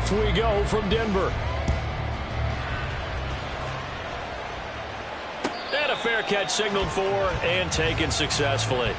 Off we go from Denver. And a fair catch signaled for and taken successfully.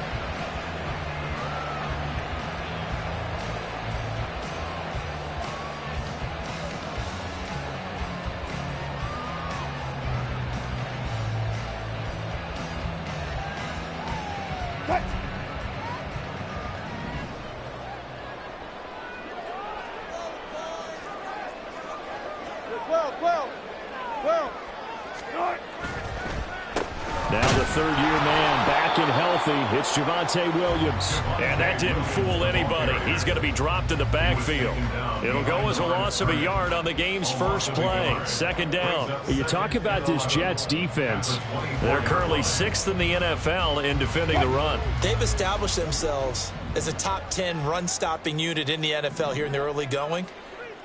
Now the third-year man back and healthy. It's Javonte Williams. And that didn't fool anybody. He's going to be dropped in the backfield. It'll go as a loss of a yard on the game's first play. Second down. You talk about this Jets defense. They're currently 6th in the NFL in defending the run. They've established themselves as a top 10 run-stopping unit in the NFL here in the early going.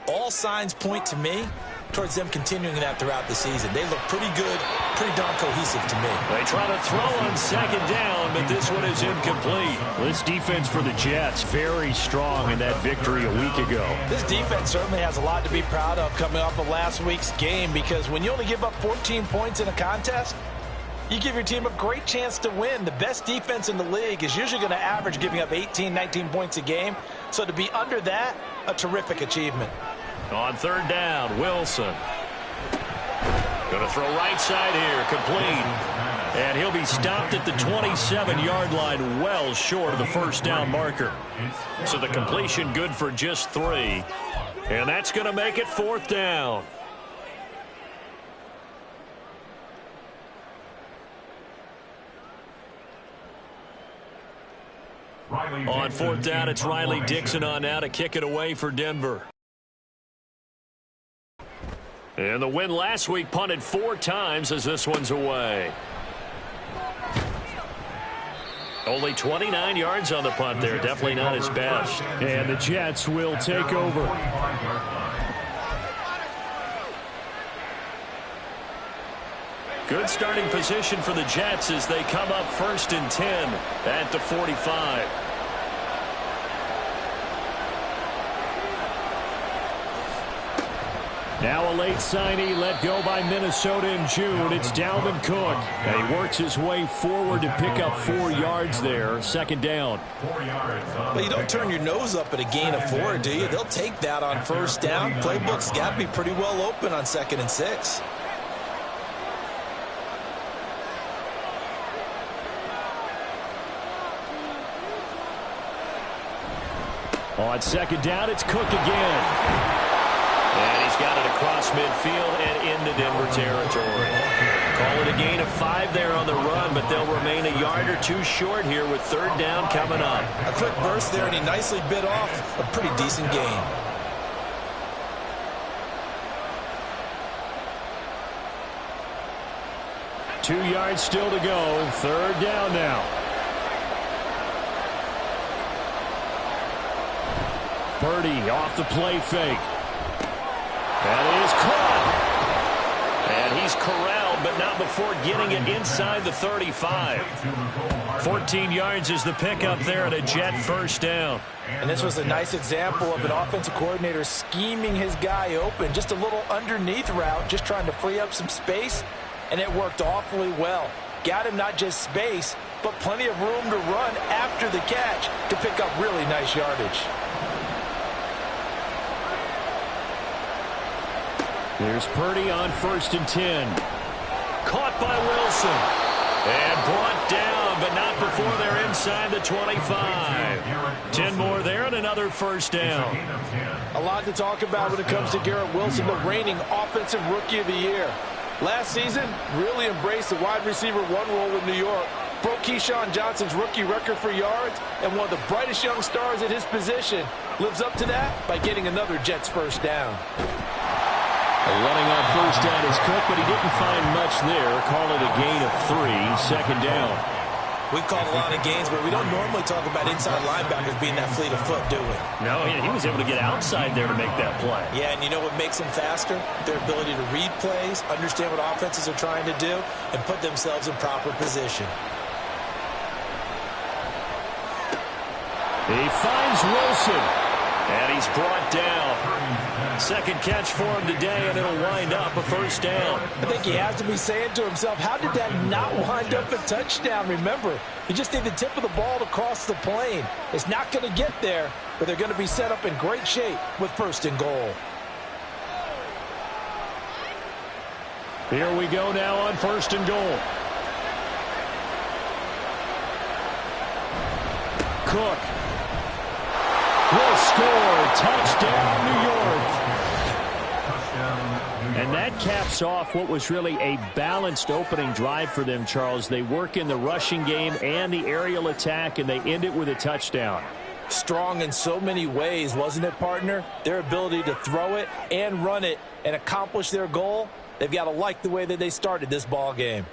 All signs point to me towards them continuing that throughout the season. They look pretty good, pretty darn cohesive to me. They try to throw on second down, but this one is incomplete. This defense for the Jets, very strong in that victory a week ago. This defense certainly has a lot to be proud of coming off of last week's game, because when you only give up 14 points in a contest, you give your team a great chance to win. The best defense in the league is usually going to average giving up 18, 19 points a game. So to be under that, a terrific achievement. On third down, Wilson. Going to throw right side here, complete. And he'll be stopped at the 27-yard line, well short of the first down marker. So the completion good for just 3. And that's going to make it fourth down. On fourth down, it's Riley Dixon on now to kick it away for Denver. And the win last week punted 4 times as this one's away. Only 29 yards on the punt there. Definitely not his best. And the Jets will take over. Good starting position for the Jets as they come up 1st and 10 at the 45. Now a late signee let go by Minnesota in June. It's Dalvin Cook. And he works his way forward to pick up 4 yards there. Second down. But you don't turn your nose up at a gain of 4, do you? They'll take that on first down. Playbook's got to be pretty well open on 2nd and 6. On second down, it's Cook again. And he's got it across midfield and into Denver territory. Call it a gain of 5 there on the run, but they'll remain a yard or 2 short here with third down coming up. A quick burst there, and he nicely bit off a pretty decent gain. Two yards still to go. Third down now. Purdy off the play fake. That is caught. And he's corralled, but not before getting it inside the 35. 14 yards is the pickup there at a Jet first down. And this was a nice example of an offensive coordinator scheming his guy open. Just a little underneath route, just trying to free up some space, and it worked awfully well. Got him not just space, but plenty of room to run after the catch to pick up really nice yardage. Here's Purdy on 1st and 10. Caught by Wilson. And brought down, but not before they're inside the 25. 10 more there and another first down. A lot to talk about when it comes to Garrett Wilson, the reigning offensive rookie of the year. Last season, really embraced the wide receiver 1 role in New York. Broke Keyshawn Johnson's rookie record for yards, and one of the brightest young stars at his position lives up to that by getting another Jets first down. Running on first down is Cook, but he didn't find much there. Call it a gain of 3, second down. We've called a lot of gains, but we don't normally talk about inside linebackers being that fleet of foot, do we? No, he was able to get outside there to make that play. Yeah, and you know what makes them faster? Their ability to read plays, understand what offenses are trying to do, and put themselves in proper position. He finds Wilson, and he's brought down. Second catch for him today, and it'll wind up a first down. I think he has to be saying to himself, how did that not wind up a touchdown? Remember, you just need the tip of the ball to cross the plane. It's not going to get there, but they're going to be set up in great shape with 1st and goal. Here we go now on 1st and goal. Cook will score. Touchdown, New York. And that caps off what was really a balanced opening drive for them, Charles. They work in the rushing game and the aerial attack, and they end it with a touchdown. Strong in so many ways, wasn't it, partner? Their ability to throw it and run it and accomplish their goal, they've got to like the way that they started this ball game.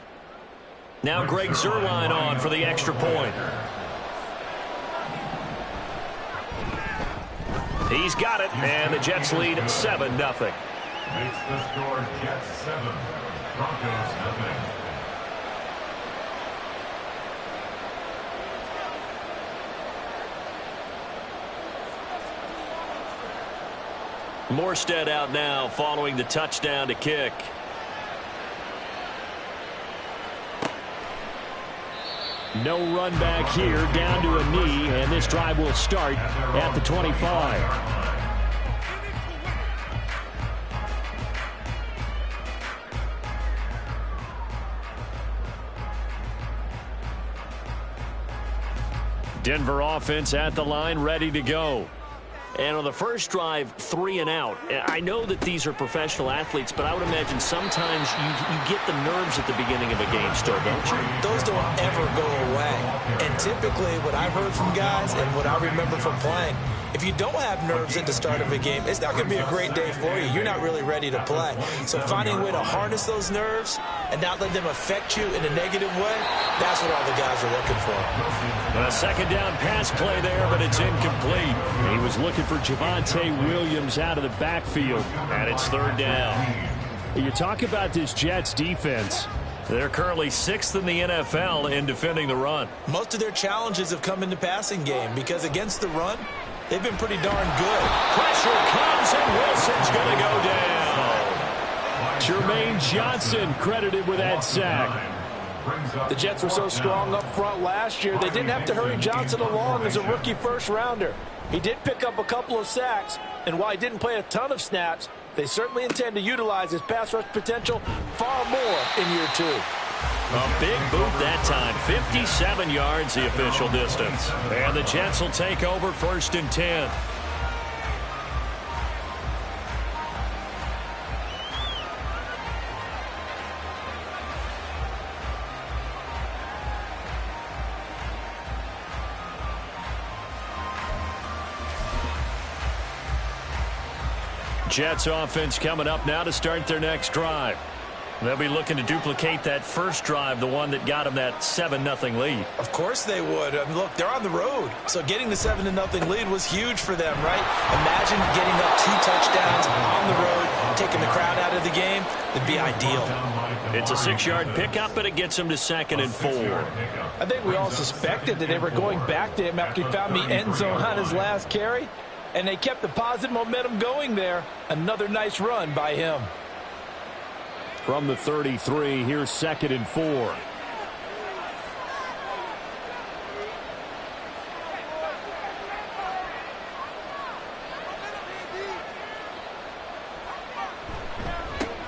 Now Greg Zuerlein on for the extra point. He's got it, and the Jets lead 7-0. Makes the score Jets 7, Broncos 0. Morstead out now following the touchdown to kick. No run back here, down to a knee, and this drive will start at the 25. Denver offense at the line, ready to go. And on the first drive, 3 and out. I know that these are professional athletes, but I would imagine sometimes you get the nerves at the beginning of a game still, don't you? Those don't ever go away. And typically what I've heard from guys and what I remember from playing, if you don't have nerves at the start of a game, it's not going to be a great day for you. You're not really ready to play. So finding a way to harness those nerves and not let them affect you in a negative way, that's what all the guys are looking for. A second down pass play there, but it's incomplete. He was looking for Javonte Williams out of the backfield. And it's 3rd down. You talk about this Jets defense. They're currently 6th in the NFL in defending the run. Most of their challenges have come in the passing game because against the run, they've been pretty darn good. Pressure comes, and Wilson's going to go down. Jermaine Johnson credited with that sack. The Jets were so strong up front last year, they didn't have to hurry Johnson along as a rookie first-rounder. He did pick up a couple of sacks, and while he didn't play a ton of snaps, they certainly intend to utilize his pass rush potential far more in year 2. A big boot that time. 57 yards, the official distance. And the Jets will take over 1st and 10. Jets offense coming up now to start their next drive. They'll be looking to duplicate that first drive, the one that got them that 7-0 lead. Of course they would. I mean, look, they're on the road. So getting the 7-0 lead was huge for them, right? Imagine getting up 2 touchdowns on the road, taking the crowd out of the game. It'd be ideal. It's a 6-yard pickup, but it gets him to 2nd and 4. I think we all suspected that they were going back to him after he found the end zone on his last carry. And they kept the positive momentum going there. Another nice run by him. From the 33, here's 2nd and 4.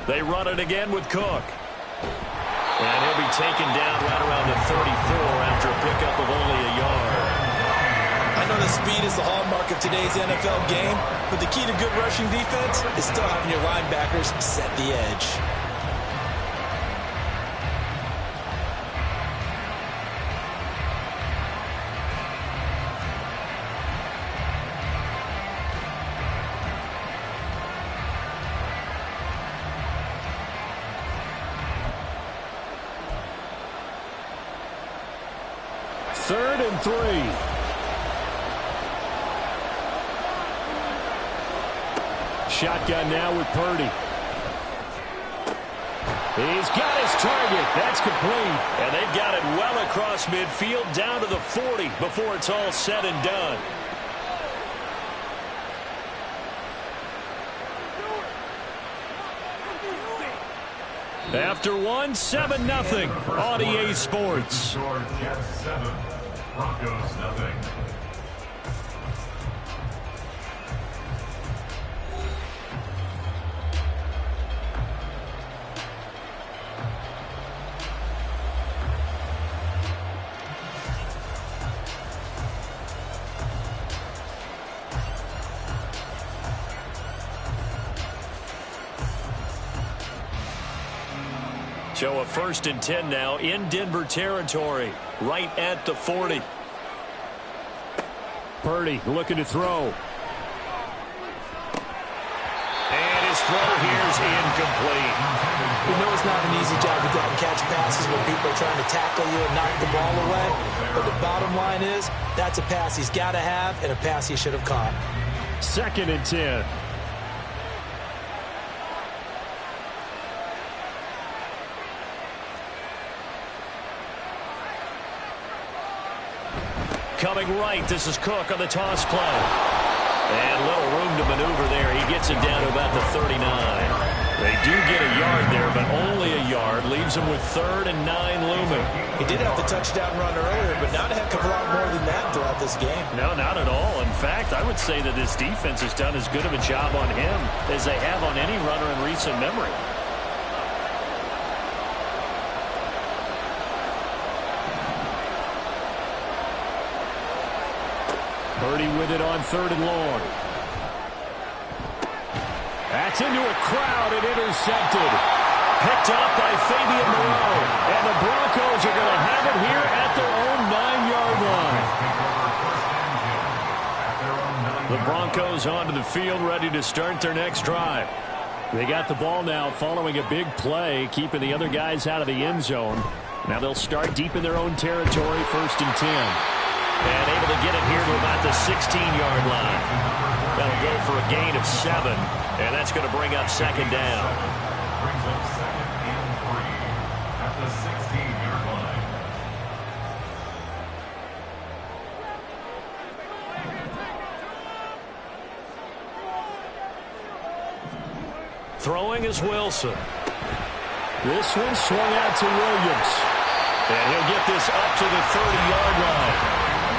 They run it again with Cook. And he'll be taken down right around the 34 after a pickup of only a yard. I know that speed is the hallmark of today's NFL game, but the key to good rushing defense is still having your linebackers set the edge. Third and 3. Shotgun now with Purdy. He's got his target. That's complete. And they've got it well across midfield down to the 40 before it's all said and done. After one, 7-0 on EA Sports. Jets 7, Broncos nothing. So a 1st and 10 now in Denver territory, right at the 40. Purdy looking to throw. And his throw here is incomplete. You know it's not an easy job to go out and catch passes when people are trying to tackle you and knock the ball away. But the bottom line is, that's a pass he's got to have and a pass he should have caught. 2nd and 10. Coming right, this is Cook on the toss play. And little room to maneuver there. He gets it down to about the 39. They do get a yard there, but only a yard. Leaves them with 3rd and 9 looming. He did have the touchdown run earlier, but not a heck of a lot more than that throughout this game. No, not at all. In fact, I would say that this defense has done as good of a job on him as they have on any runner in recent memory. Purdy with it on 3rd and long. That's into a crowd and intercepted. Picked up by Fabian Moreau. And the Broncos are going to have it here at their own 9-yard line. The Broncos onto the field, ready to start their next drive. They got the ball now following a big play, keeping the other guys out of the end zone. Now they'll start deep in their own territory, 1st and 10. And able to get it here to about the 16-yard line. That'll go for a gain of 7, and that's going to bring up 2nd down. Brings up 2nd and 3 at the 16-yard line. Throwing is Wilson. This one swung out to Williams. And he'll get this up to the 30-yard line.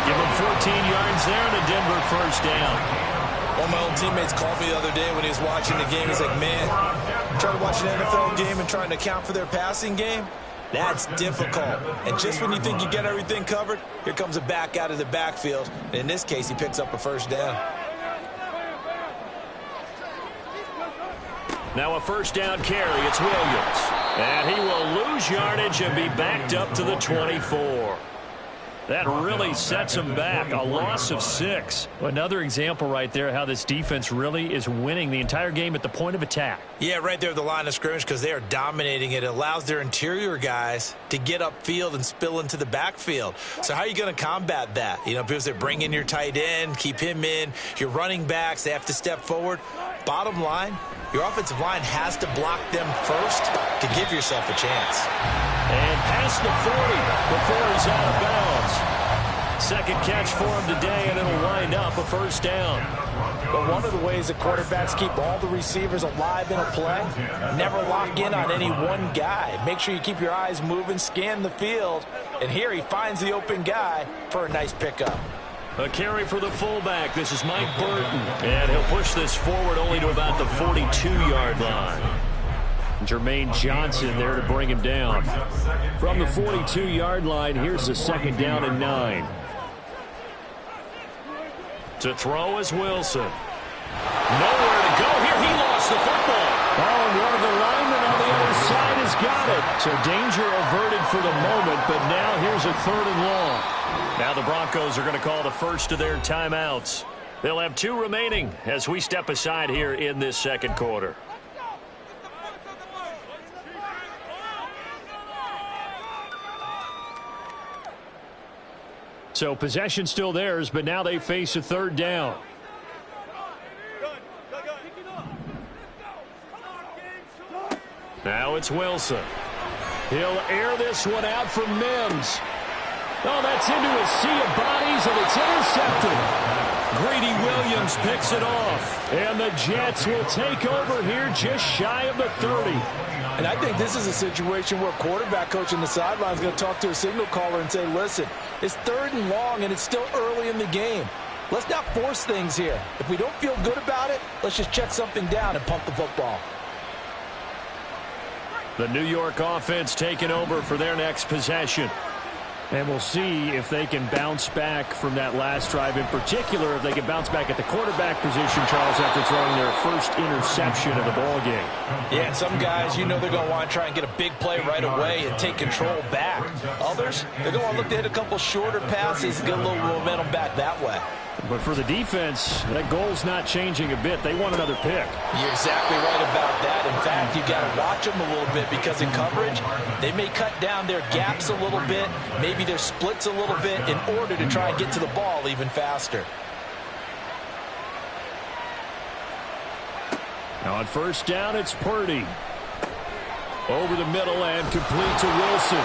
Give him 14 yards there and a Denver 1st down. One of my old teammates called me the other day when he was watching the game. He's like, man, trying to watch an NFL game and trying to account for their passing game? That's difficult. And just when you think you get everything covered, here comes a back out of the backfield. And in this case, he picks up a 1st down. Now a 1st down carry. It's Williams. And he will lose yardage and be backed up to the 24. That really sets him back. A loss of 6. Another example right there how this defense really is winning the entire game at the point of attack. Yeah, right there at the line of scrimmage because they are dominating it. It allows their interior guys to get upfield and spill into the backfield. So how are you going to combat that? You know, because they bring in your tight end, keep him in. Your running backs, they have to step forward. Bottom line, your offensive line has to block them first to give yourself a chance. And past the 40 before he's out of bounds. 2nd catch for him today, and it'll wind up a 1st down. But one of the ways that quarterbacks keep all the receivers alive in a play, never lock in on any one guy. Make sure you keep your eyes moving, scan the field, and here he finds the open guy for a nice pickup. A carry for the fullback. This is Mike Burton. And he'll push this forward only to about the 42-yard line. Jermaine Johnson there to bring him down. From the 42-yard line, here's the 2nd down and 9. To throw is Wilson. Nowhere to go here. He lost the football. Oh, and one of the linemen on the other side has got it. So danger averted for the moment, but now here's a 3rd and long. Now the Broncos are going to call the first of their timeouts. They'll have 2 remaining as we step aside here in this 2nd quarter. So possession still theirs, but now they face a 3rd down. Now it's Wilson. He'll air this one out for Mims. Oh, that's into a sea of bodies, and it's intercepted. Greedy Williams picks it off. And the Jets will take over here just shy of the 30. And I think this is a situation where quarterback coach on the sideline is going to talk to a signal caller and say, listen, it's 3rd and long and it's still early in the game. Let's not force things here. If we don't feel good about it, let's just check something down and pump the football. The New York offense taking over for their next possession. And we'll see if they can bounce back from that last drive. In particular, if they can bounce back at the quarterback position, Charles, after throwing their first interception of the ball game. Yeah, some guys, you know they're going to want to try and get a big play right away and take control back. Others, they're going to want to look to hit a couple shorter passes and get a little momentum back that way. But for the defense, that goal's not changing a bit. They want another pick. You're exactly right about that. In fact, you've got to watch them a little bit because in coverage, they may cut down their gaps a little bit, maybe their splits a little bit in order to try and get to the ball even faster. Now on first down, it's Purdy. Over the middle and complete to Wilson.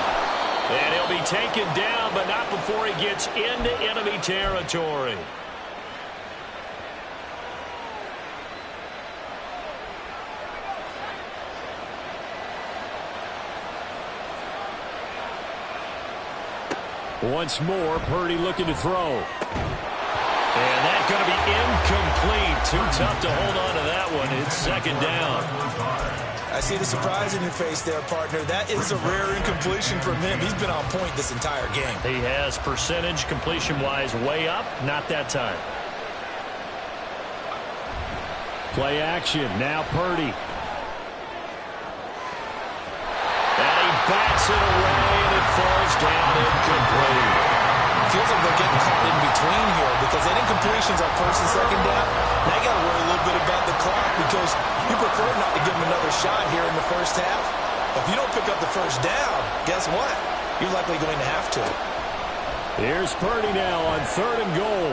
And he'll be taken down, but not before he gets into enemy territory. Once more, Purdy looking to throw. And that's going to be incomplete. Too tough to hold on to that one. It's 2nd down. I see the surprise in your face there, partner. That is a rare incompletion from him. He's been on point this entire game. He has percentage completion-wise way up. Not that time. Play action. Now Purdy. And he bats it away, and it falls down incomplete. Feels like they're getting caught in between here because that incompletion's on 1st and 2nd down. Now you got to worry a little bit about the clock because you prefer not to give him another shot here in the first half. If you don't pick up the 1st down, guess what? You're likely going to have to. Here's Purdy now on 3rd and goal.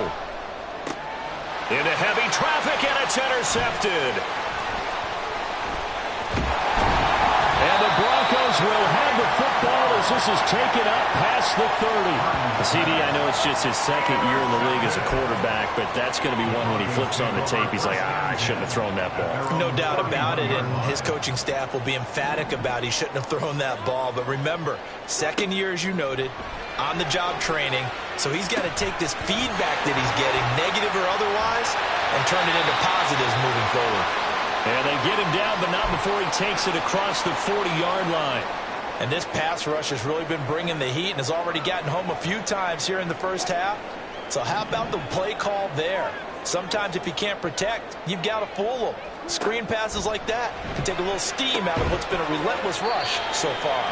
Into heavy traffic, and it's intercepted. And the Broncos will have the football as this is taken up past the 30. CD, I know it's just his 2nd year in the league as a quarterback, but that's going to be one when he flips on the tape. He's like, I shouldn't have thrown that ball. No doubt about it, and his coaching staff will be emphatic about he shouldn't have thrown that ball. But remember, 2nd year, as you noted, on-the-job training, so he's got to take this feedback that he's getting, negative or otherwise, and turn it into positives moving forward. And they get him down, but not before he takes it across the 40-yard line. And this pass rush has really been bringing the heat and has already gotten home a few times here in the first half. So how about the play call there? Sometimes if you can't protect, you've got to fool them. Screen passes like that can take a little steam out of what's been a relentless rush so far.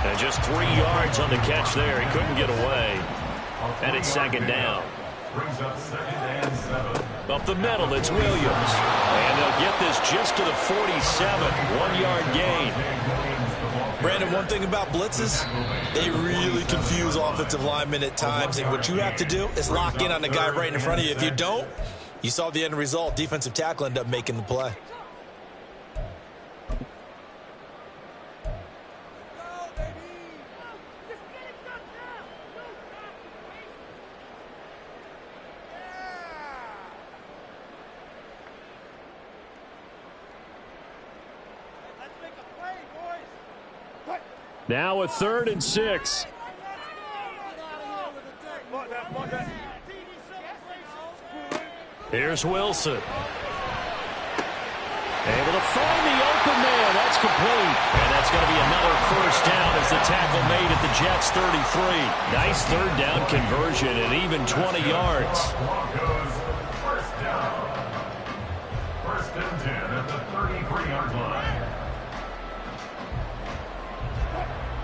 And just 3 yards on the catch there. He couldn't get away. And it's 2nd down. Brings up 2nd and 7. Up the middle, it's Williams. And they'll get this just to the 47. 1-yard gain. Brandon, one thing about blitzes, they really confuse offensive linemen at times. And what you have to do is lock in on the guy right in front of you. If you don't, you saw the end result. Defensive tackle ended up making the play. Now a 3rd and 6. Here's Wilson. Able to find the open man. That's complete. And that's going to be another 1st down as the tackle made at the Jets' 33. Nice 3rd down conversion and even 20 yards. Broncos, 1st down. 1st and 10 at the 33-yard line.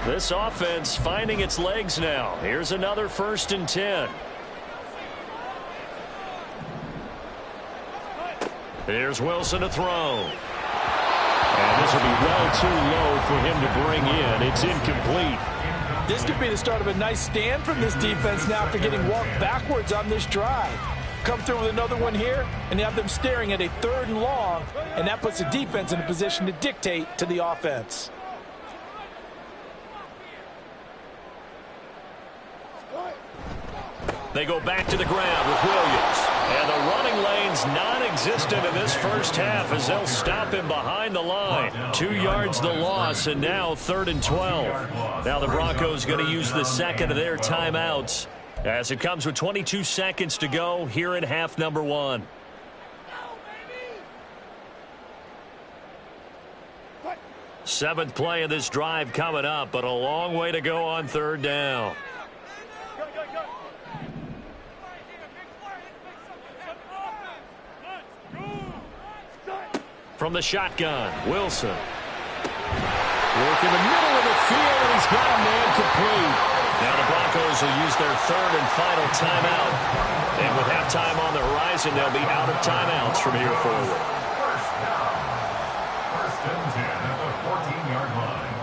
This offense finding its legs now. Here's another 1st and 10. Here's Wilson to throw. And this will be well too low for him to bring in. It's incomplete. This could be the start of a nice stand from this defense now after getting walked backwards on this drive. Come through with another one here, and you have them staring at a 3rd and long, and that puts the defense in a position to dictate to the offense. They go back to the ground with Williams. And the running lane's non-existent in this first half as they'll stop him behind the line. 2 yards the loss, and now 3rd and 12. Now the Broncos going to use the second of their timeouts as it comes with 22 seconds to go here in half number 1. Seventh play of this drive coming up, but a long way to go on 3rd down. From the shotgun, Wilson. Work in the middle of the field, and he's got a man complete. Now the Broncos will use their 3rd and final timeout. And with halftime on the horizon, they'll be out of timeouts from here forward. First and 10 at the 14-yard line.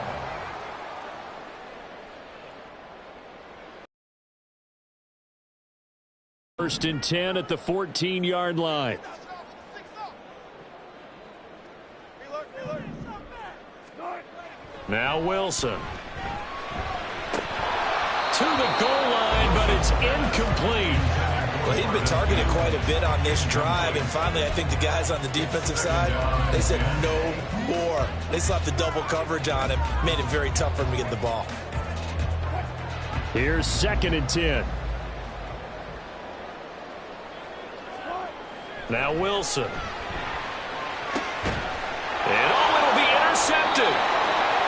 First and 10 at the 14-yard line. Now Wilson. To the goal line, but it's incomplete. Well, he'd been targeted quite a bit on this drive, and finally I think the guys on the defensive side, they said no more. They slapped the double coverage on him, made it very tough for him to get the ball. Here's 2nd and 10. Now Wilson. And it'll be intercepted.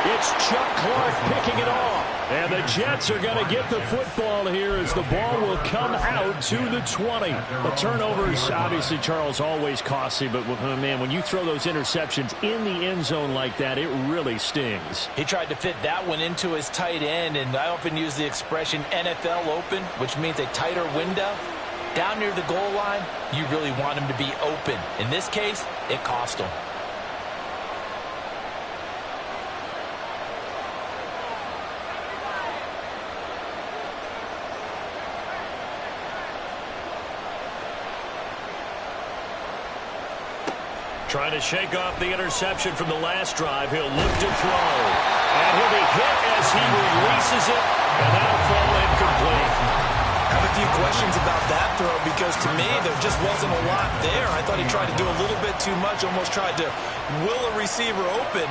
It's Chuck Clark picking it off. And the Jets are going to get the football here as the ball will come out to the 20. The turnovers, obviously, Charles, always costly. But, man, when you throw those interceptions in the end zone like that, it really stings. He tried to fit that one into his tight end, and I often use the expression NFL open, which means a tighter window. Down near the goal line, you really want him to be open. In this case, it cost him. Trying to shake off the interception from the last drive. He'll look to throw. And he'll be hit as he releases it. And that'll fall incomplete. I have a few questions about that throw because to me there just wasn't a lot there. I thought he tried to do a little bit too much, almost tried to will a receiver open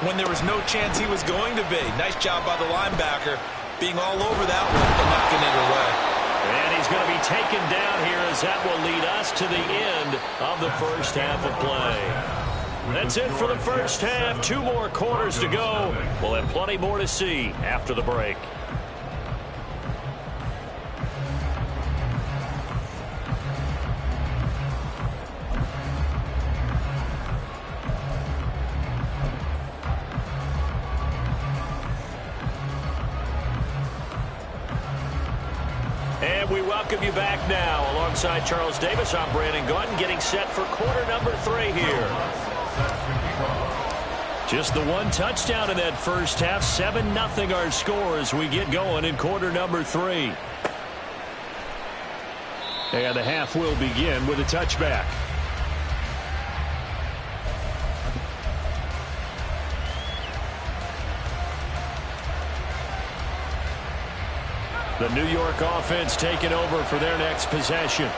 when there was no chance he was going to be. Nice job by the linebacker being all over that one and knocking it away. And he's going to be taken down here as that will lead us to the end of the first half of play. That's it for the first half. 2 more quarters to go. We'll have plenty more to see after the break. And we welcome you back now. Alongside Charles Davis, I'm Brandon Gaudin, getting set for quarter number 3 here. Just the one touchdown in that first half. 7-0 our score as we get going in quarter number 3. And the half will begin with a touchback. The New York offense taking over for their next possession.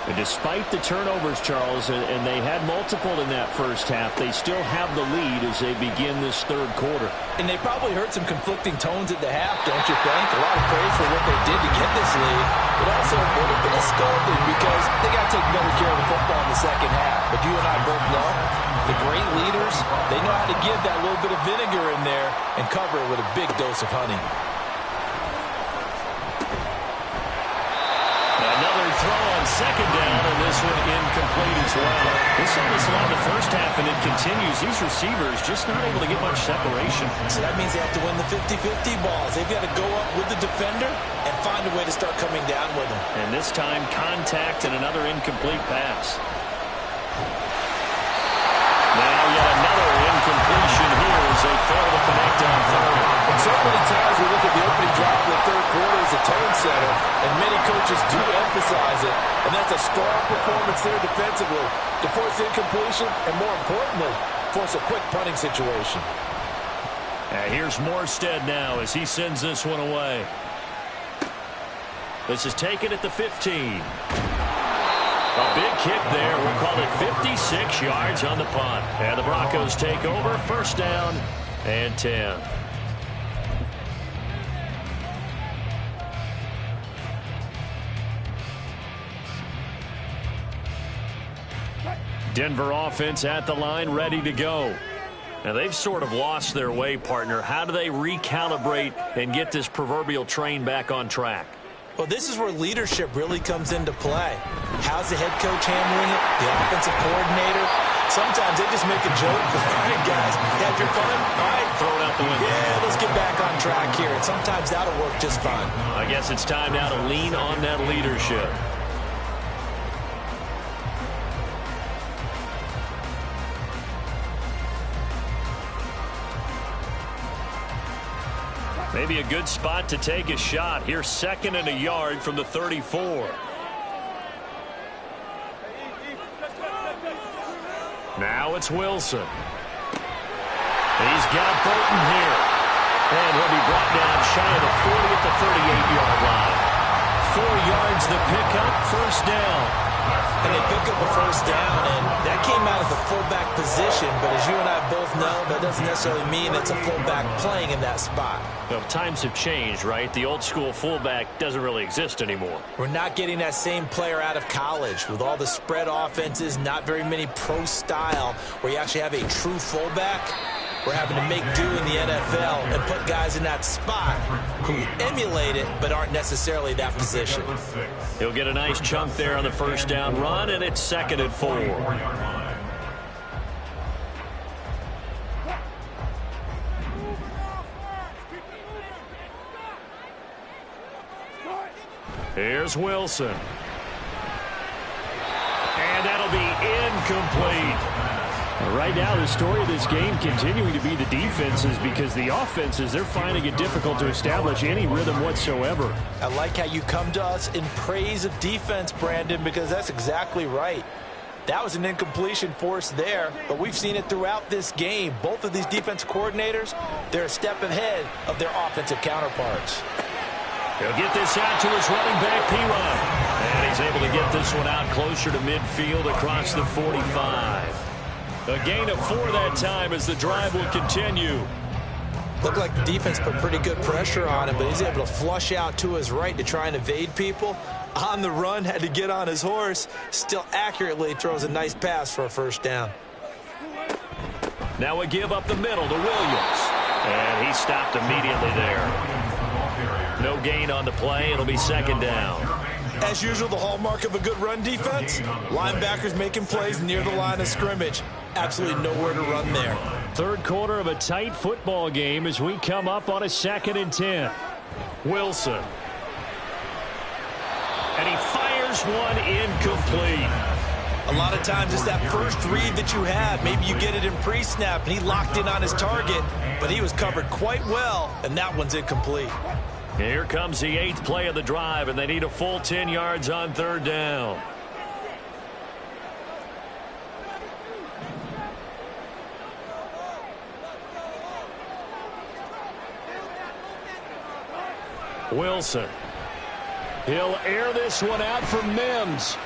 And despite the turnovers, Charles, and they had multiple in that first half, they still have the lead as they begin this 3rd quarter. And they probably heard some conflicting tones at the half, don't you think? A lot of praise for what they did to get this lead, but also a little bit of scolding because they got to take better care of the football in the second half. But you and I both know the great leaders, they know how to give that little bit of vinegar in there and cover it with a big dose of honey. Throw on 2nd down, and this one incomplete as well. We saw this a lot in the first half, and it continues. These receivers just not able to get much separation. So that means they have to win the 50-50 balls. They've got to go up with the defender and find a way to start coming down with them. And this time, contact and another incomplete pass. Now yet another incompletion here as they fail to connect on 3rd. And so many times we look at the opening drive of the 3rd quarter as a tone setter, and many coaches do emphasize it. And that's a strong performance there defensively to force incompletion and, more importantly, force a quick punting situation. Here's Morstead now as he sends this one away. This is taken at the 15. A big kick there. We'll call it 56 yards on the punt. And the Broncos take over. First down and 10. Denver offense at the line, ready to go. Now, they've sort of lost their way, partner. How do they recalibrate and get this proverbial train back on track? Well, this is where leadership really comes into play. How's the head coach handling it? The offensive coordinator? Sometimes they just make a joke. All right, guys, had your fun? All right. Throw it out the window. Yeah, let's get back on track here. And sometimes that'll work just fine. I guess it's time now to lean on that leadership. Maybe a good spot to take a shot. Here's 2nd and a yard from the 34. Now it's Wilson. He's got Burton here. And he'll be brought down shy of the 40 at the 38-yard line. 4 yards the pickup, first down. And they pick up a first down, and that came out of the fullback position. But as you and I both know, that doesn't necessarily mean it's a fullback playing in that spot. Well, times have changed, right? The old school fullback doesn't really exist anymore. We're not getting that same player out of college. With all the spread offenses, not very many pro style, where you actually have a true fullback. We're having to make do in the NFL and put guys in that spot who emulate it but aren't necessarily that position. He'll get a nice chunk there on the first down run, and it's 2nd and 4. Here's Wilson. And that'll be incomplete. Right now, the story of this game continuing to be the defenses, because the offenses, they're finding it difficult to establish any rhythm whatsoever. I like how you come to us in praise of defense, Brandon, because that's exactly right. That was an incompletion forced there, but we've seen it throughout this game. Both of these defense coordinators, they're a step ahead of their offensive counterparts. He'll get this out to his running back, P-Ryan. And he's able to get this one out closer to midfield across the 45. A gain of 4 that time as the drive will continue. Looked like the defense put pretty good pressure on him, but he's able to flush out to his right to try and evade people. On the run, had to get on his horse. Still accurately throws a nice pass for a first down. Now a give up the middle to Williams. And he stopped immediately there. No gain on the play. It'll be 2nd down. As usual, the hallmark of a good run defense, linebackers making plays near the line of scrimmage. Absolutely nowhere to run there. 3rd quarter of a tight football game as we come up on a 2nd and 10. Wilson. And he fires one incomplete. A lot of times it's that first read that you have. Maybe you get it in pre-snap, and he locked in on his target, but he was covered quite well, and that one's incomplete. Here comes the 8th play of the drive, and they need a full 10 yards on 3rd down. Wilson. He'll air this one out for Mims.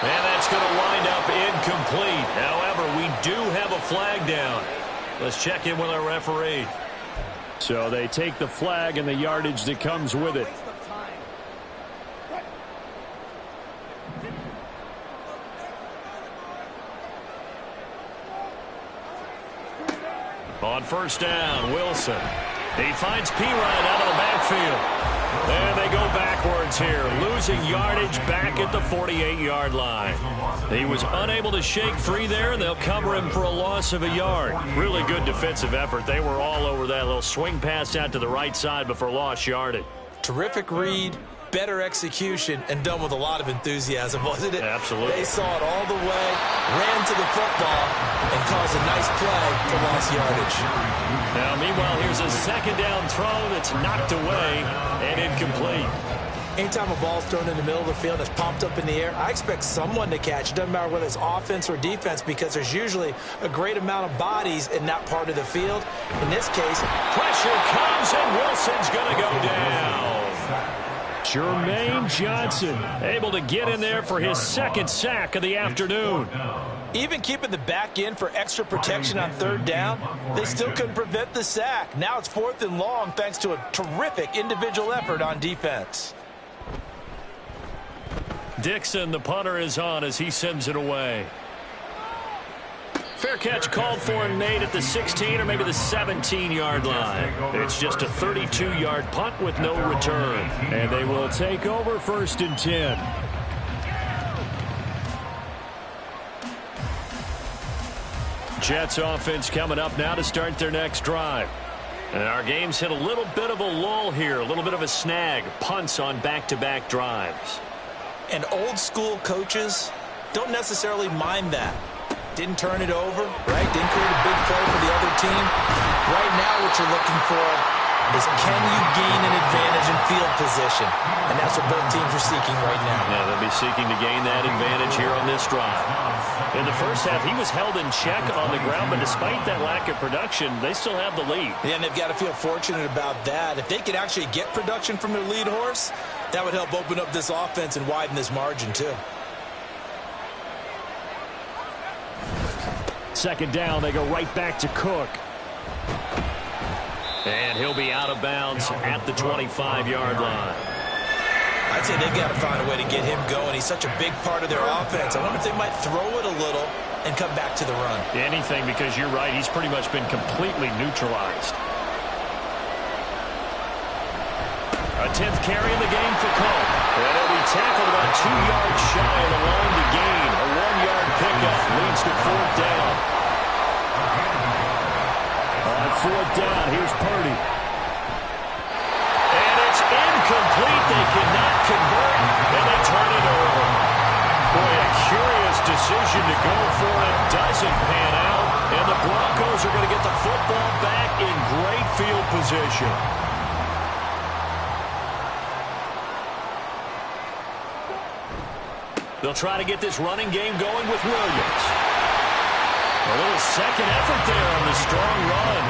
And that's going to wind up incomplete. However, we do have a flag down. Let's check in with our referee. So they take the flag and the yardage that comes with it. On first down, Wilson. He finds P-Ryan out of the backfield. And they go backwards here, losing yardage back at the 48-yard line. He was unable to shake free there, and they'll cover him for a loss of a yard. Really good defensive effort. They were all over that little swing pass out to the right side before lost yardage. Terrific read, better execution, and done with a lot of enthusiasm, wasn't it? Absolutely. They saw it all the way, ran to the football, and caused a nice play for lost yardage. Now, meanwhile, here's a 2nd down throw that's knocked away and incomplete. Anytime a ball's thrown in the middle of the field that's popped up in the air, I expect someone to catch. It doesn't matter whether it's offense or defense, because there's usually a great amount of bodies in that part of the field. In this case, pressure comes, and Wilson's going to go down. Jermaine Johnson able to get in there for his second sack of the afternoon. Even keeping the back end for extra protection on third down, they still couldn't prevent the sack. Now it's 4th and long thanks to a terrific individual effort on defense. Dixon, the punter, is on as he sends it away. Fair catch called for and made at the 16 or maybe the 17-yard line. It's just a 32-yard punt with no return. And they will take over 1st and 10. Jets offense coming up now to start their next drive. And our game's hit a little bit of a lull here, a little bit of a snag. Punts on back-to-back drives. And old-school coaches don't necessarily mind that. Didn't turn it over, right? Didn't create a big play for the other team. Right now what you're looking for is can you gain an advantage in field position? And that's what both teams are seeking right now. Yeah, they'll be seeking to gain that advantage here on this drive. In the first half, he was held in check on the ground, but despite that lack of production, they still have the lead. Yeah, and they've got to feel fortunate about that. If they could actually get production from their lead horse, that would help open up this offense and widen this margin too. 2nd down, they go right back to Cook. And he'll be out of bounds at the 25-yard line. I'd say they've got to find a way to get him going. He's such a big part of their offense. I wonder if they might throw it a little and come back to the run. Anything, because you're right, he's pretty much been completely neutralized. A 10th carry in the game for Cook. And he'll be tackled about 2 yards shy of the line to gain. A 1-yard pickup leads to 4th down. On 4th down, here's Purdy. And it's incomplete. They cannot convert, and they turn it over. Boy, a curious decision to go for it. Doesn't pan out, and the Broncos are going to get the football back in great field position. They'll try to get this running game going with Williams. A little second effort there on the strong run.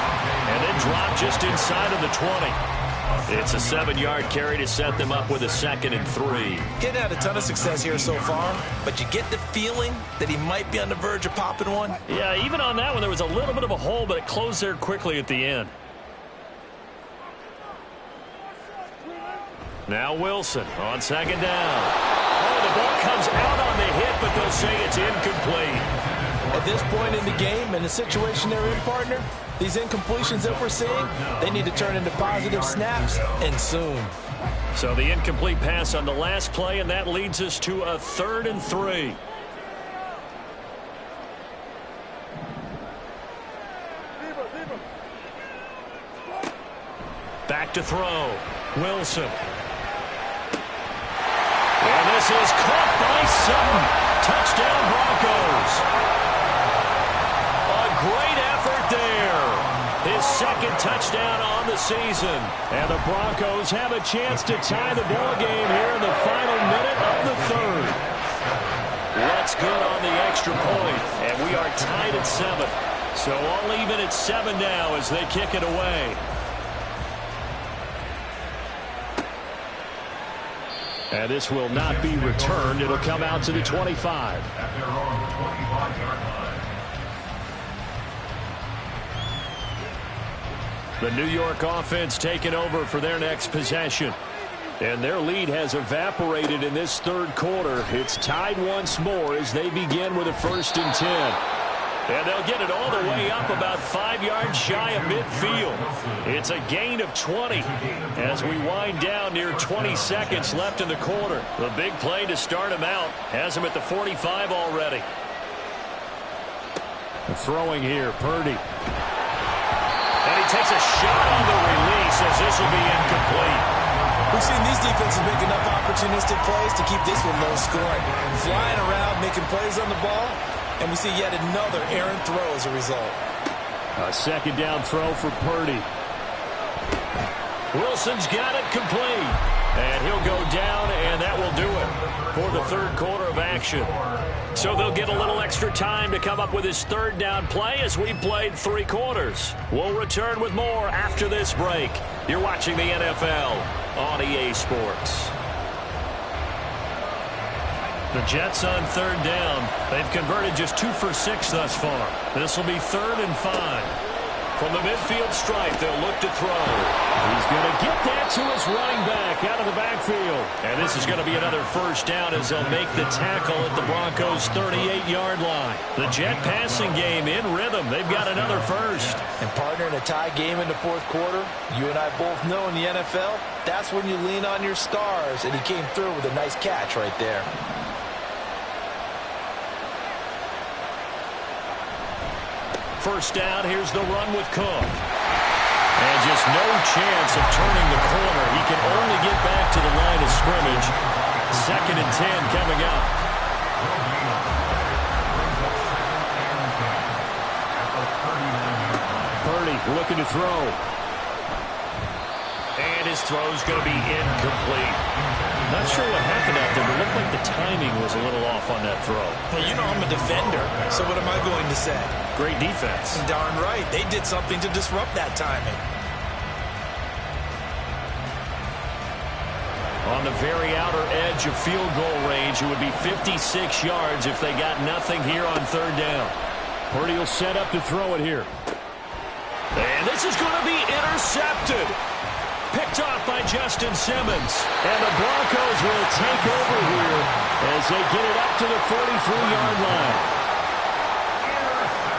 And then drop just inside of the 20. It's a 7-yard carry to set them up with a 2nd and 3. Getting had a ton of success here so far, but you get the feeling that he might be on the verge of popping one. Yeah, even on that one, there was a little bit of a hole, but it closed there quickly at the end. Now Wilson on 2nd down. The ball comes out on the hit, but they'll say it's incomplete. At this point in the game and the situation they're in, partner, these incompletions that we're seeing, they need to turn into positive snaps, and soon. So the incomplete pass on the last play, and that leads us to a 3rd and 3. Back to throw. Wilson. And this is caught by Sutton. Touchdown, Broncos. A great effort there. His 2nd touchdown on the season. And the Broncos have a chance to tie the ball game here in the final minute of the 3rd. What's good on the extra point? And we are tied at 7. So all even at 7 now as they kick it away. And this will not be returned. It'll come out to the 25. At their own 25-yard line. The New York offense taking over for their next possession. And their lead has evaporated in this 3rd quarter. It's tied once more as they begin with a 1st and 10. And they'll get it all the way up about 5 yards shy of midfield. It's a gain of 20 as we wind down near 20 seconds left in the quarter. The big play to start him out has him at the 45 already. Throwing here, Purdy. And he takes a shot on the release as this will be incomplete. We've seen these defenses make enough opportunistic plays to keep this one low scoring. Flying around, making plays on the ball. And we see yet another errant throw as a result. A 2nd down throw for Purdy. Wilson's got it complete. And he'll go down, and that will do it for the 3rd quarter of action. So they'll get a little extra time to come up with his 3rd down play as we've played 3 quarters. We'll return with more after this break. You're watching the NFL on EA Sports. The Jets on third down. They've converted just 2 for 6 thus far. This will be 3rd and 5. From the midfield stripe, they'll look to throw. He's going to get that to his running back out of the backfield. And this is going to be another first down as they'll make the tackle at the Broncos' 38-yard line. The Jet passing game in rhythm. They've got another first. And partner, in a tie game in the fourth quarter, you and I both know in the NFL, that's when you lean on your stars. And he came through with a nice catch right there. First down, here's the run with Cook. And just no chance of turning the corner. He can only get back to the line of scrimmage. 2nd and 10 coming up. Purdy looking to throw. And his throw's going to be incomplete. Not sure what happened out there, but it looked like the timing was a little off on that throw. Well, you know I'm a defender, so what am I going to say? Great defense. Darn right. They did something to disrupt that timing. On the very outer edge of field goal range, it would be 56 yards if they got nothing here on third down. Purdy will set up to throw it here. And this is going to be intercepted. Picked off by Justin Simmons. And the Broncos will take over here as they get it up to the 43-yard line.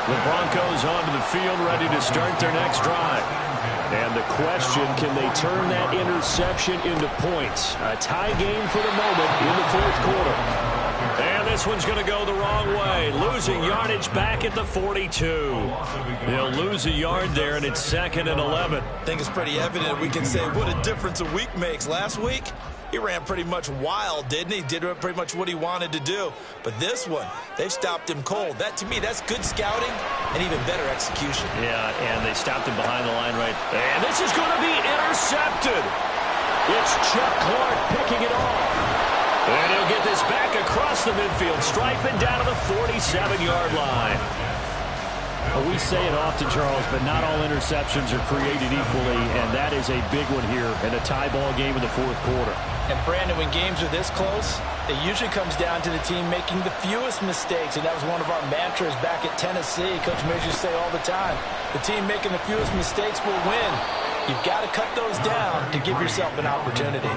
The Broncos onto the field ready to start their next drive. And the question, can they turn that interception into points? A tie game for the moment in the fourth quarter. And this one's going to go the wrong way. Losing yardage back at the 42. They'll lose a yard there, and it's 2nd and 11. I think it's pretty evident we can say what a difference a week makes. Last week, he ran pretty much wild, didn't he? Did pretty much what he wanted to do. But this one, they've stopped him cold. That, to me, that's good scouting and even better execution. Yeah, and they stopped him behind the line right. And this is going to be intercepted. It's Chuck Clark picking it off. And he'll get this back across the midfield stripe and down to the 47-yard line. Well, we say it often, Charles, but not all interceptions are created equally, and that is a big one here in a tie ball game in the fourth quarter. And, Brandon, when games are this close, it usually comes down to the team making the fewest mistakes, and that was one of our mantras back at Tennessee. Coach Major used to say all the time, the team making the fewest mistakes will win. You've got to cut those down to give yourself an opportunity.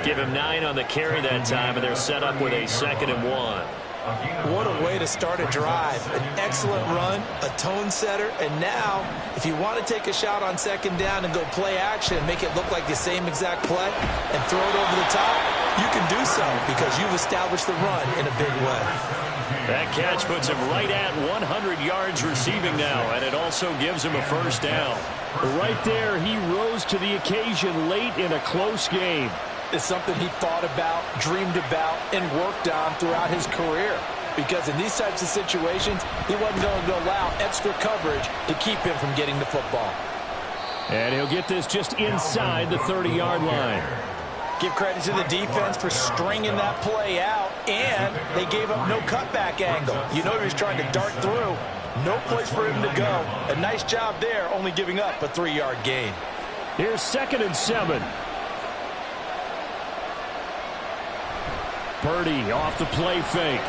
Give him 9 on the carry that time, and they're set up with a 2nd and 1. What a way to start a drive. An excellent run, a tone setter, and now, if you want to take a shot on 2nd down and go play action and make it look like the same exact play and throw it over the top, you can do so because you've established the run in a big way. That catch puts him right at 100 yards receiving now, and it also gives him a first down. Right there, he rose to the occasion late in a close game. It's something he thought about, dreamed about, and worked on throughout his career. Because in these types of situations, he wasn't going to allow extra coverage to keep him from getting the football. And he'll get this just inside the 30-yard line. Give credit to the defense for stringing that play out, and they gave up no cutback angle. You know he was trying to dart through. No place for him to go. A nice job there, only giving up a 3-yard gain. Here's 2nd and 7. Purdy off the play fake.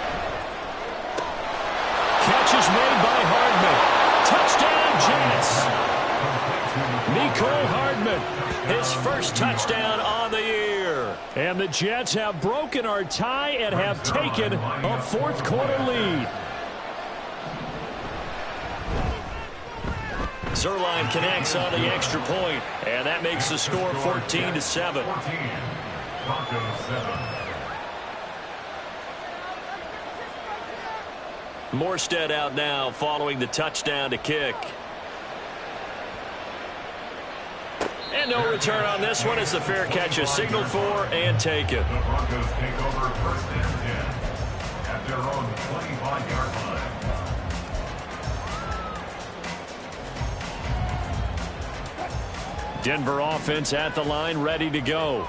Catch is made by Hardman. Touchdown, Jets. Mecole Hardman, his first touchdown on the year. And the Jets have broken our tie and have taken a fourth quarter lead. Zuerlein connects on the extra point, and that makes the score 14-7. Morstead out now following the touchdown to kick. And no return on this one as the fair catch is signaled for and taken. The Broncos take over 1st and 10 at their own 25-yard line. Denver offense at the line, ready to go.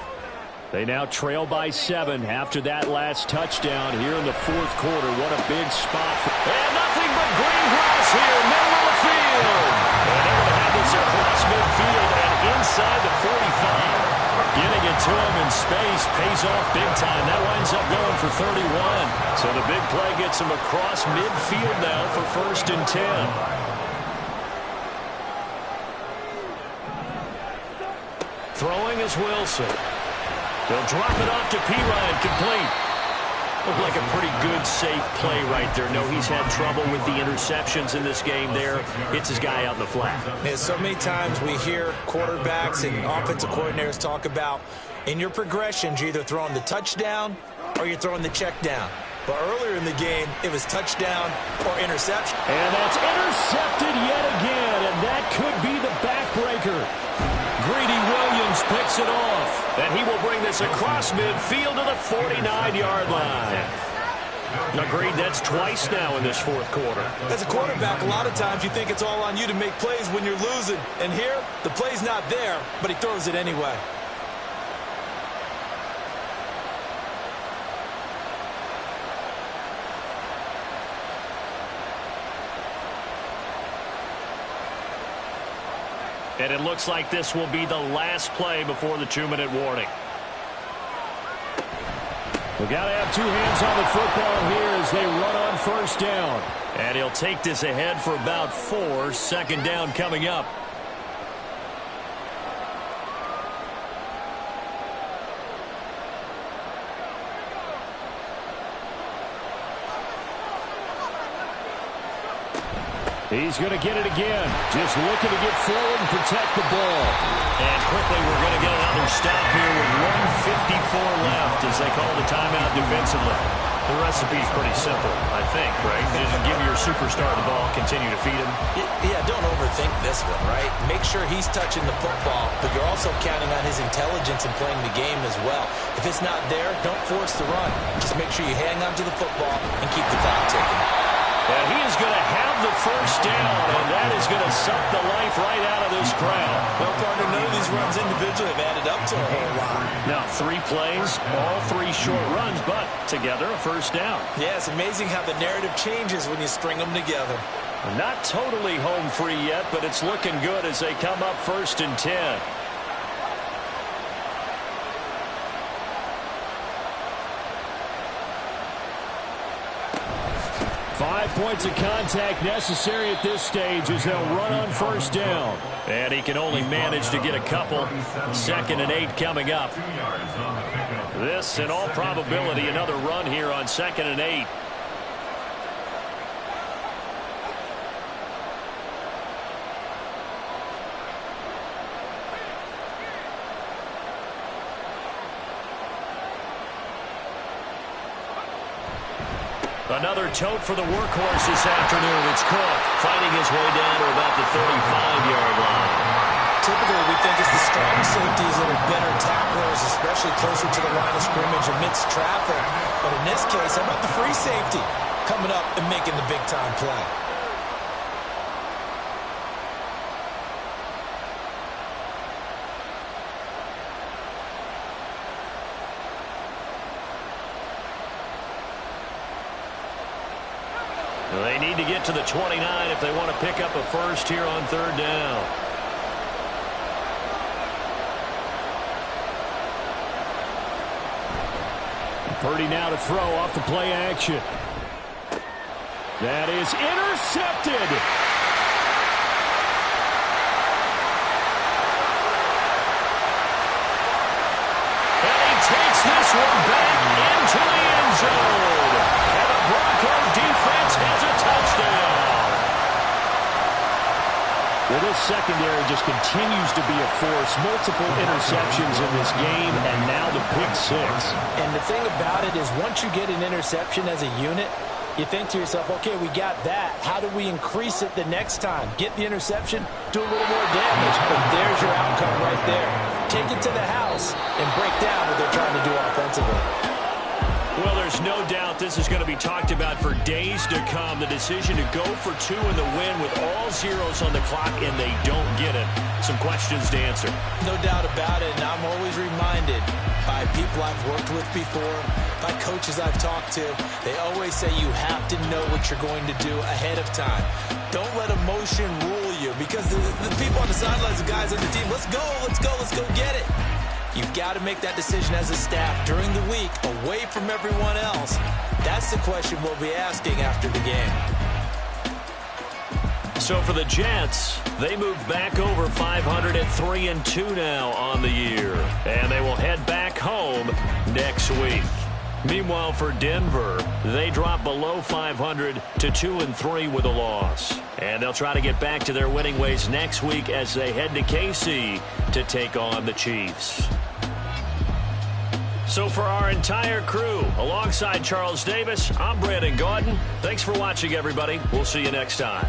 They now trail by 7 after that last touchdown here in the fourth quarter. What a big spot. And nothing but green grass here, middle of the field. And they're going to have this across midfield and inside the 45. Getting it to him in space pays off big time. That winds up going for 31. So the big play gets him across midfield now for 1st and 10. Throwing is Wilson. They'll drop it off to Perine, complete. Looked like a pretty good, safe play right there. No, he's had trouble with the interceptions in this game there. Hits his guy out in the flat. Yeah, so many times we hear quarterbacks and offensive coordinators talk about in your progressions, you're either throwing the touchdown or you're throwing the check down. But earlier in the game, it was touchdown or interception. And that's intercepted yet again, and that could be the backbreaker. Greedy Williams picks it off, and he will bring this across midfield to the 49-yard line. Agreed, that's twice now in this 4th quarter. As a quarterback, a lot of times you think it's all on you to make plays when you're losing. And here, the play's not there, but he throws it anyway. And it looks like this will be the last play before the 2-minute warning. We've got to have two hands on the football here as they run on 1st down. And he'll take this ahead for about 4. 2nd down coming up. He's going to get it again. Just looking to get forward and protect the ball. And quickly we're going to get another stop here with 1:54 left as they call the timeout defensively. The recipe's pretty simple, I think, right? Just give your superstar the ball, continue to feed him. Yeah, don't overthink this one, right? Make sure he's touching the football, but you're also counting on his intelligence in playing the game as well. If it's not there, don't force the run. Just make sure you hang on to the football and keep the clock ticking. And he is going to have the 1st down, and that is going to suck the life right out of this crowd. Well, partner, none of these runs individually have added up to a whole lot. Now, 3 plays, all 3 short runs, but together a 1st down. Yeah, it's amazing how the narrative changes when you string them together. Not totally home free yet, but it's looking good as they come up 1st and 10. 5 points of contact necessary at this stage as they'll run on 1st down. And he can only manage to get a couple. 2nd and 8 coming up. This, in all probability, another run here on 2nd and 8. Another tote for the workhorse this afternoon. It's Cook fighting his way down to about the 35-yard line. Typically, we think it's the strong safeties that are better tacklers, especially closer to the line of scrimmage amidst traffic. But in this case, how about the free safety coming up and making the big-time play? They need to get to the 29 if they want to pick up a 1st here on 3rd down. Purdy now to throw off the play action. That is intercepted. And he takes this one back into the end zone. And the Bronco defense has a touchdown. Well, this secondary just continues to be a force. Multiple interceptions in this game, and now the pick 6. And the thing about it is once you get an interception as a unit, you think to yourself, okay, we got that. How do we increase it the next time? Get the interception, do a little more damage, but there's your outcome right there. Take it to the house and break down what they're trying to do offensively. Well, there's no doubt this is going to be talked about for days to come. The decision to go for 2 in the win with all zeros on the clock, and they don't get it. Some questions to answer. No doubt about it, and I'm always reminded by people I've worked with before, by coaches I've talked to, they always say you have to know what you're going to do ahead of time. Don't let emotion rule you, because the people on the sidelines, the guys on the team, let's go get it. You've got to make that decision as a staff during the week, away from everyone else. That's the question we'll be asking after the game. So for the Jets, they move back over 500 at 3-2 now on the year. And they will head back home next week. Meanwhile, for Denver, they drop below 500 to 2-3 with a loss. And they'll try to get back to their winning ways next week as they head to KC to take on the Chiefs. So for our entire crew, alongside Charles Davis, I'm Brandon Gaudin. Thanks for watching, everybody. We'll see you next time.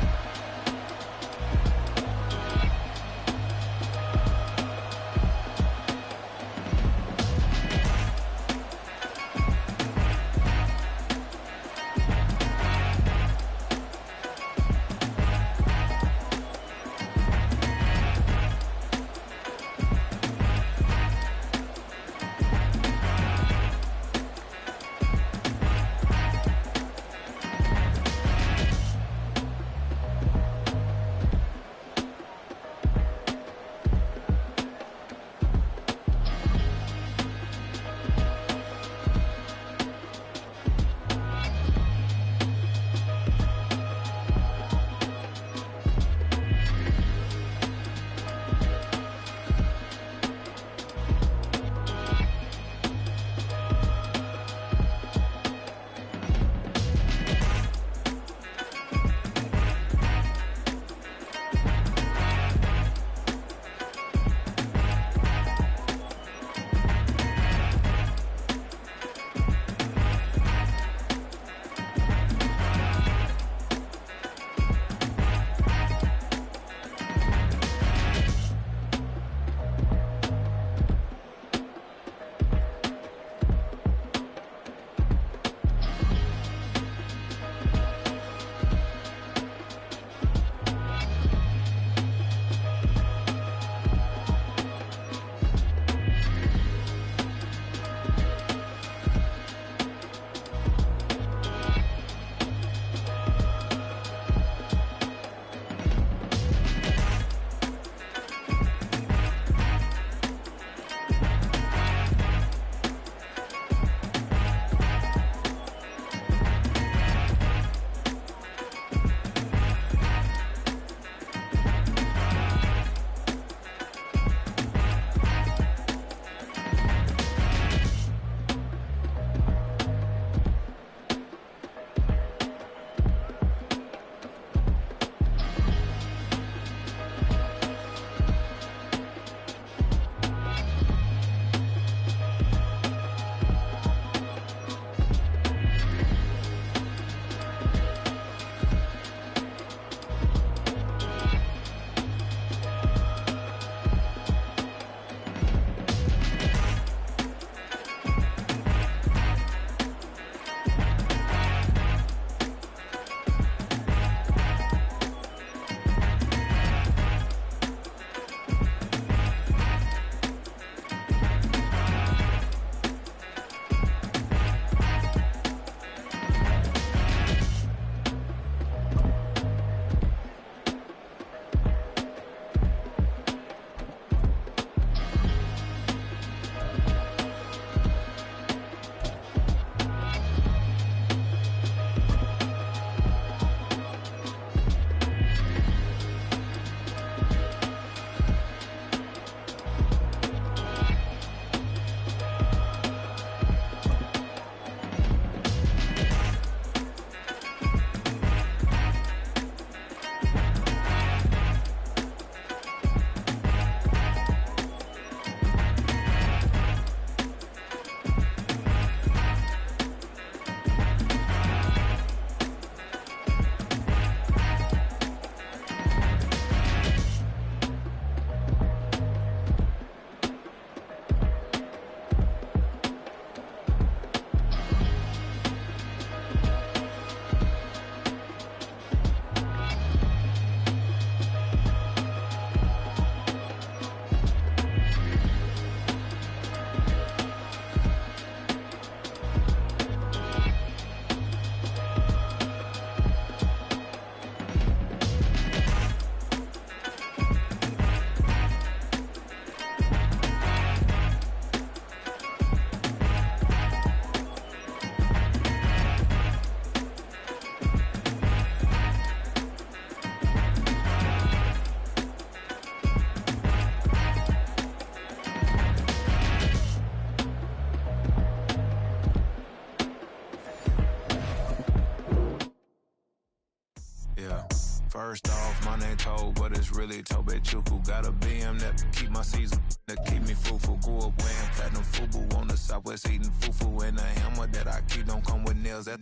First off, my name Toad, but it's really Tobe Chuku. Got a BM that keep my season, that keep me fruitful. Grew up wearing platinum FUBU on the Southwest eating fufu. And the hammer that I keep don't come with nails. That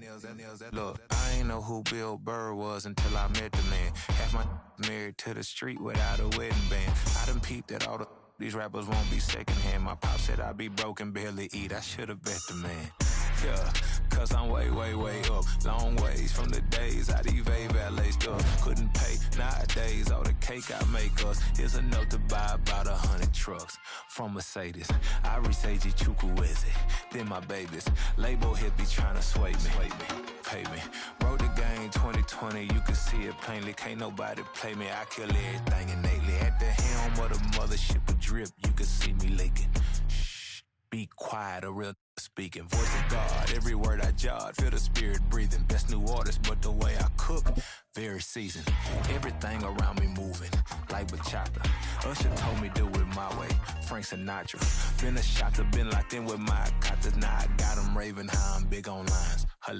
look, I ain't know who Bill Burr was until I met the man. Half my married to the street without a wedding band. I done peeped at all these rappers won't be secondhand. My pop said I'd be broken, barely eat. I should've bet the man. Yeah, cause I'm way, way, way up. Long ways from the days I evade valet stuff. Couldn't pay nowadays. All the cake I make us is enough to buy about 100 trucks from Mercedes. I resage Chukwueze, then my babies. Label hit be trying to sway me. Pay me. Wrote the game 2020, you can see it plainly. Can't nobody play me. I kill everything innately. At the helm of the mothership a drip, you can see me leaking. Shh, be quiet, a real speaking. Voice of God, every word I jot. Feel the spirit breathing. Best new artist, but the way I cook, very seasoned. Everything around me moving, like bachata. Usher told me do it my way. Frank Sinatra. Been a shotter, been locked in with my cotters. Now I got them raving how I'm big on lines.